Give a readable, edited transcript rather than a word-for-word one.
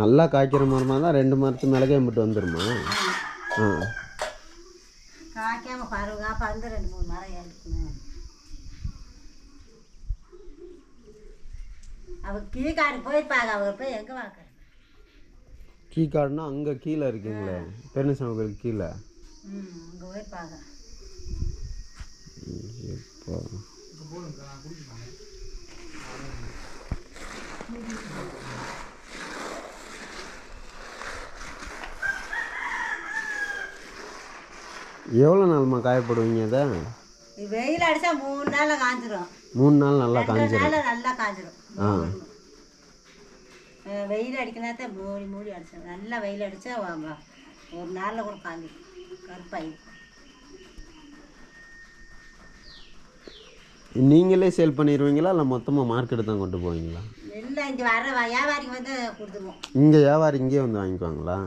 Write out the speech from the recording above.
நல்லா காய்க்கிற மரமாக தான் 2 மரத்து மிளகே மட்டும் வந்துடுமா? ஆ காய்க்காமல் பாருங்க. அப்போ வந்து 2-3 மரம் எடுக்கணும். அவங்க கீழ்காடு போயிருப்பாங்க. அவங்க போய் எங்கே வாங்க? கீழ்காடுனா அங்கே கீழே இருக்குங்களே, பெருநசாமி கோயிலுக்கு கீழே. அங்கே போயிருப்பாங்க. இப்போ எவ்வளோ நாள்மா காயப்படுவீங்க அதை? வெயில் அடித்தா 3 நாளில் காஞ்சிரும். 3 நாள் நல்லா காஞ்சிரும். நல்லா காஞ்சிரும். வெயில் அடிக்கணாத்தான் மூடி அடிச்சோம். நல்லா வெயில் அடித்தா 1 நாளில் கூட காஞ்சிடும். கருப்பாயி நீங்களே சேல் பண்ணிடுவீங்களா இல்லை மொத்தமாக மார்க்கெட்டு தான் கொண்டு போவீங்களா? இல்லை, இங்கே வர வியாபாரிக்கு வந்து கொடுத்துருவோம். இங்கே வியாபாரி இங்கே வந்து வாங்கிக்குவாங்களா?